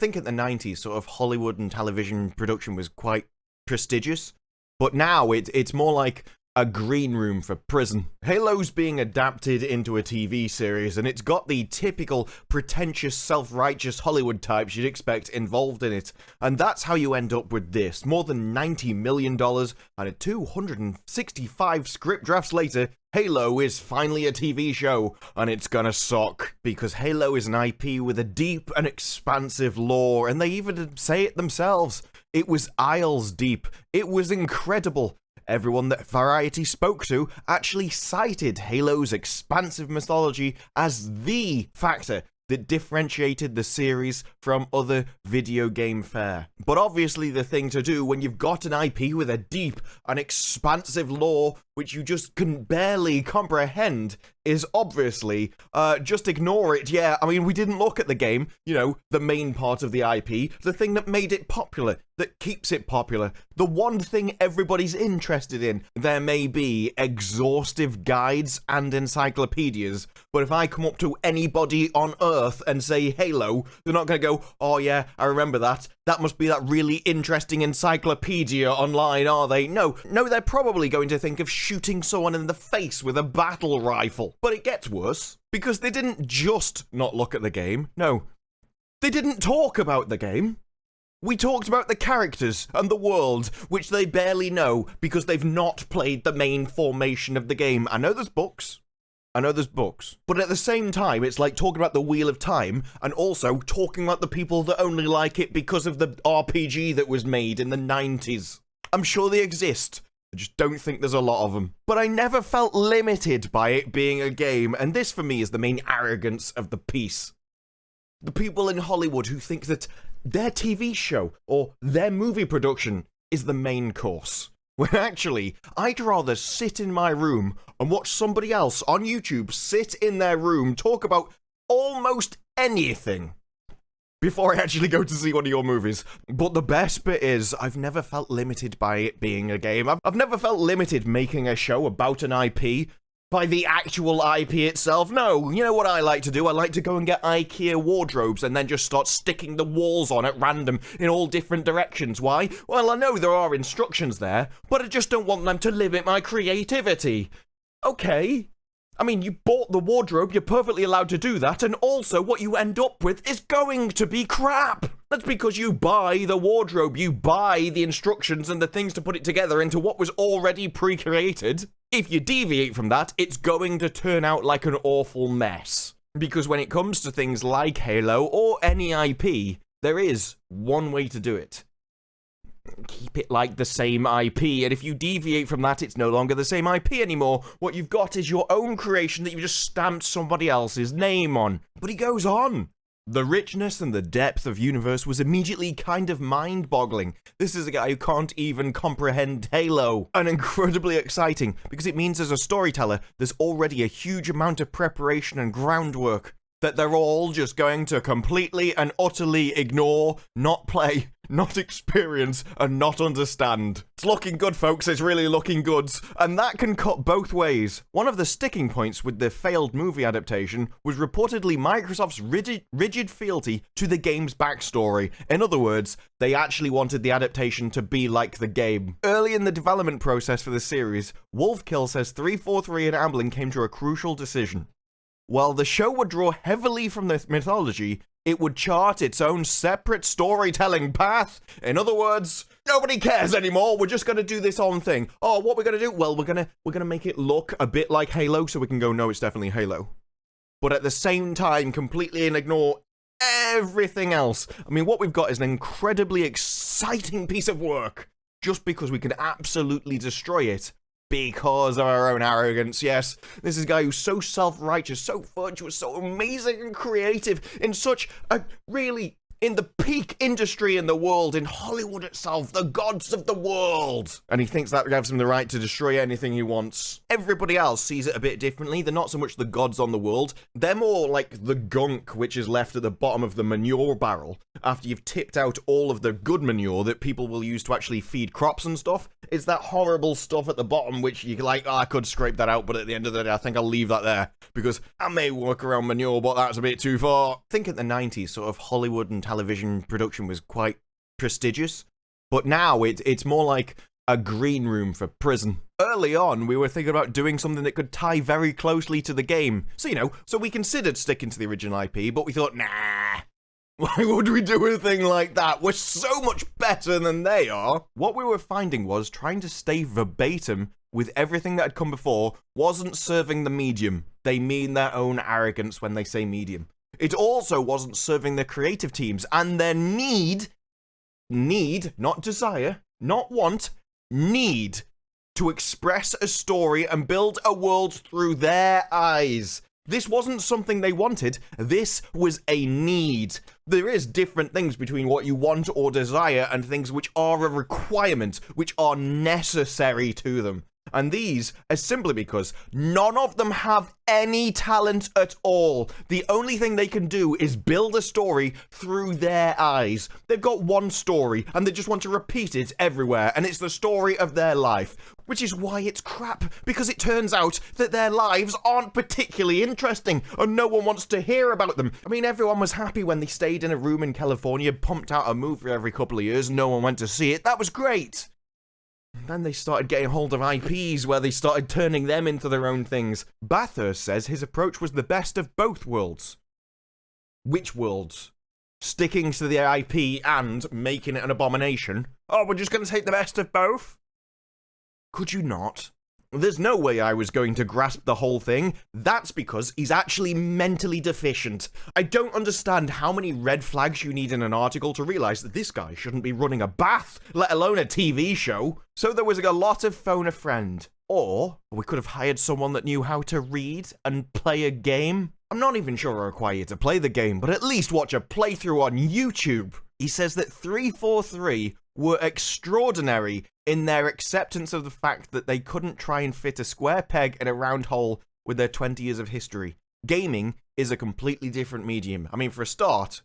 think in the 90s, sort of Hollywood and television production was quite prestigious, but now it's more like a green room for prison. Halo's being adapted into a TV series, and it's got the typical pretentious, self-righteous Hollywood types you'd expect involved in it. And that's how you end up with this. More than $90 million, and 265 script drafts later, Halo is finally a TV show, and it's gonna suck. Because Halo is an IP with a deep and expansive lore, and they even say it themselves. It was aisles deep. It was incredible. Everyone that Variety spoke to actually cited Halo's expansive mythology as the factor that differentiated the series from other video game fare. But obviously the thing to do when you've got an IP with a deep and expansive lore which you just can barely comprehend is obviously just ignore it. Yeah, I mean, we didn't look at the game, you know, the main part of the IP, the thing that made it popular, that keeps it popular, the one thing everybody's interested in. There may be exhaustive guides and encyclopedias, but if I come up to anybody on Earth and say Halo, they're not going to go, oh yeah, I remember that. That must be that really interesting encyclopedia online, are they? No, they're probably going to think of shooting someone in the face with a battle rifle. But it gets worse, because they didn't just not look at the game. No, they didn't talk about the game. We talked about the characters and the world, which they barely know because they've not played the main formation of the game. I know there's books, but at the same time, it's like talking about the Wheel of Time and also talking about the people that only like it because of the RPG that was made in the 90s. I'm sure they exist. I just don't think there's a lot of them. But I never felt limited by it being a game, and this for me is the main arrogance of the piece. The people in Hollywood who think that their TV show or their movie production is the main course. When actually, I'd rather sit in my room and watch somebody else on YouTube sit in their room talk about almost anything before I actually go to see one of your movies. But the best bit is, I've never felt limited by it being a game. I've never felt limited making a show about an IP by the actual IP itself. No, you know what I like to do? I like to go and get IKEA wardrobes and then just start sticking the walls on at random in all different directions. Why? Well, I know there are instructions there, but I just don't want them to limit my creativity. Okay. I mean, you bought the wardrobe, you're perfectly allowed to do that, and also what you end up with is going to be crap. That's because you buy the wardrobe, you buy the instructions and the things to put it together into what was already pre-created. If you deviate from that, it's going to turn out like an awful mess. Because when it comes to things like Halo or any IP, there is one way to do it. Keep it like the same IP, and if you deviate from that, it's no longer the same IP anymore. What you've got is your own creation that you just stamped somebody else's name on. But he goes on. The richness and the depth of universe was immediately kind of mind-boggling. This is a guy who can't even comprehend Halo. And incredibly exciting, because it means as a storyteller, there's already a huge amount of preparation and groundwork that they're all just going to completely and utterly ignore, not play, not experience, and not understand. It's looking good, folks. It's really looking good. And that can cut both ways. One of the sticking points with the failed movie adaptation was reportedly Microsoft's rigid fealty to the game's backstory. In other words, they actually wanted the adaptation to be like the game. Early in the development process for the series, Wolfkill says 343 and Amblin came to a crucial decision. While the show would draw heavily from the mythology, it would chart its own separate storytelling path. In other words, nobody cares anymore. We're just going to do this own thing. Oh, what we're going to do? Well, we're going to make it look a bit like Halo so we can go, no, it's definitely Halo. But at the same time, completely ignore everything else. I mean, what we've got is an incredibly exciting piece of work just because we can absolutely destroy it. Because of our own arrogance, yes. This is a guy who's so self-righteous, so virtuous, so amazing and creative in such a really, in the peak industry in the world, in Hollywood itself, the gods of the world. And he thinks that gives him the right to destroy anything he wants. Everybody else sees it a bit differently. They're not so much the gods on the world. They're more like the gunk which is left at the bottom of the manure barrel after you've tipped out all of the good manure that people will use to actually feed crops and stuff. It's that horrible stuff at the bottom which you're like, oh, I could scrape that out, but at the end of the day, I think I'll leave that there because I may work around manure, but that's a bit too far. Think in the 90s, sort of Hollywood and television production was quite prestigious, but now it's more like a green room for prison. Early on, we were thinking about doing something that could tie very closely to the game. So we considered sticking to the original IP, but we thought, nah, why would we do a thing like that? We're so much better than they are. What we were finding was trying to stay verbatim with everything that had come before wasn't serving the medium. They mean their own arrogance when they say medium. It also wasn't serving the creative teams and their need, not desire, not want, need to express a story and build a world through their eyes. This wasn't something they wanted, this was a need. There is different things between what you want or desire and things which are a requirement, which are necessary to them. And these are simply because none of them have any talent at all. The only thing they can do is build a story through their eyes. They've got one story and they just want to repeat it everywhere, and it's the story of their life. Which is why it's crap, because it turns out that their lives aren't particularly interesting and no one wants to hear about them. I mean, everyone was happy when they stayed in a room in California, pumped out a movie every couple of years, and no one went to see it. That was great. Then they started getting hold of IPs where they started turning them into their own things. Bathurst says his approach was the best of both worlds. Which worlds? Sticking to the IP and making it an abomination? Oh, we're just going to take the best of both? Could you not? There's no way I was going to grasp the whole thing. That's because he's actually mentally deficient. I don't understand how many red flags you need in an article to realize that this guy shouldn't be running a bath, let alone a TV show. So there was a lot of phone a friend. Or we could have hired someone that knew how to read and play a game. I'm not even sure I require you to play the game, but at least watch a playthrough on YouTube. He says that 343 were extraordinary in their acceptance of the fact that they couldn't try and fit a square peg in a round hole with their 20 years of history. Gaming is a completely different medium. I mean, for a start,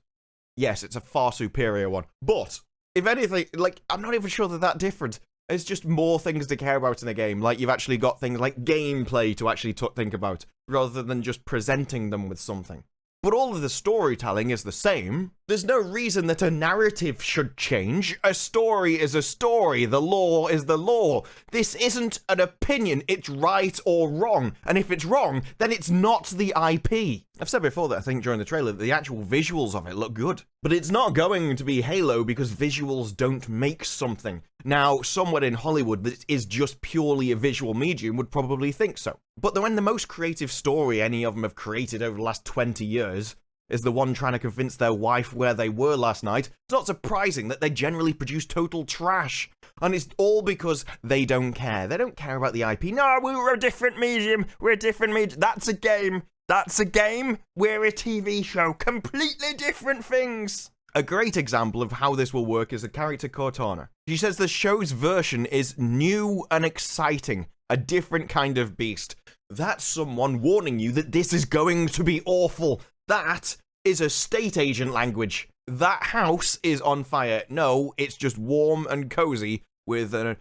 yes, it's a far superior one. But, if anything, I'm not even sure they're that different. It's just more things to care about in a game. Like, you've actually got things like gameplay to actually think about, rather than just presenting them with something. But all of the storytelling is the same. There's no reason that a narrative should change. A story is a story. The law is the law. This isn't an opinion. It's right or wrong. And if it's wrong, then it's not the IP. I've said before that I think during the trailer that the actual visuals of it look good. But it's not going to be Halo because visuals don't make something. Now, someone in Hollywood that is just purely a visual medium would probably think so. But when the most creative story any of them have created over the last 20 years is the one trying to convince their wife where they were last night, it's not surprising that they generally produce total trash. And it's all because they don't care. They don't care about the IP. No, we're a different medium. We're a different medium. That's a game. That's a game. We're a TV show. Completely different things. A great example of how this will work is the character Cortana. She says the show's version is new and exciting. A different kind of beast. That's someone warning you that this is going to be awful. That is a state agent language. That house is on fire. No, it's just warm and cozy with a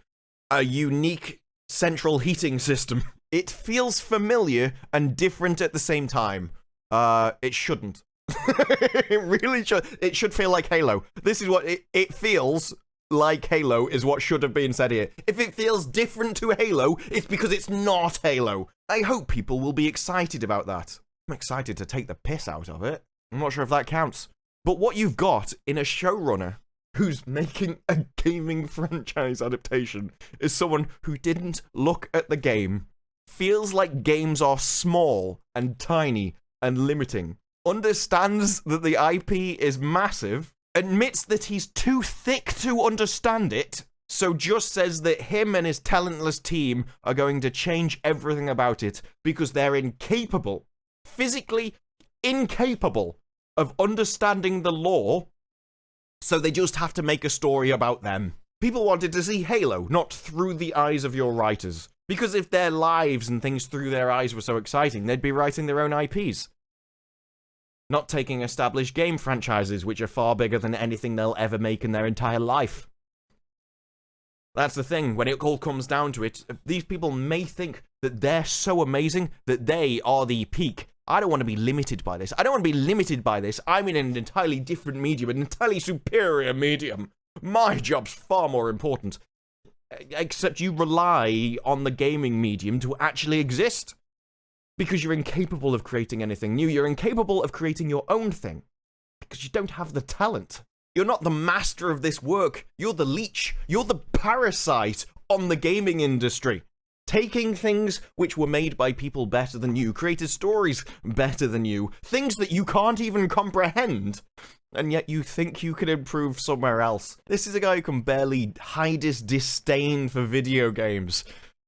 unique central heating system. It feels familiar and different at the same time. It shouldn't. It really should. It should feel like Halo. This is what it feels like. Halo is what should have been said here. If it feels different to Halo, it's because it's not Halo. I hope people will be excited about that. I'm excited to take the piss out of it. I'm not sure if that counts. But what you've got in a showrunner who's making a gaming franchise adaptation is someone who didn't look at the game, feels like games are small and tiny and limiting, understands that the IP is massive, admits that he's too thick to understand it, so just says that him and his talentless team are going to change everything about it because they're incapable, physically incapable of understanding the lore, so they just have to make a story about them. People wanted to see Halo, not through the eyes of your writers. Because if their lives and things through their eyes were so exciting, they'd be writing their own IPs. Not taking established game franchises, which are far bigger than anything they'll ever make in their entire life. That's the thing, when it all comes down to it, these people may think that they're so amazing that they are the peak. I don't want to be limited by this. I don't want to be limited by this. I'm in an entirely different medium, an entirely superior medium. My job's far more important. Except you rely on the gaming medium to actually exist. Because you're incapable of creating anything new. You're incapable of creating your own thing. Because you don't have the talent. You're not the master of this work. You're the leech. You're the parasite on the gaming industry. Taking things which were made by people better than you, created stories better than you, things that you can't even comprehend, and yet you think you could improve somewhere else. This is a guy who can barely hide his disdain for video games,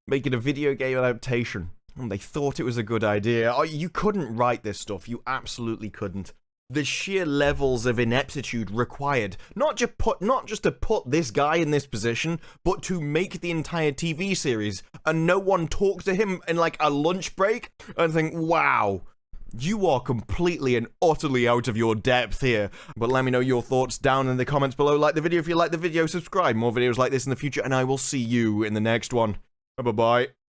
making a video game adaptation. And they thought it was a good idea. Oh, you couldn't write this stuff. You absolutely couldn't. The sheer levels of ineptitude required, not just to put this guy in this position, but to make the entire TV series, and no one talk to him in like a lunch break and think, wow, you are completely and utterly out of your depth here. But let me know your thoughts down in the comments below. Like the video if you like the video, subscribe. More videos like this in the future, and I will see you in the next one. Bye-bye.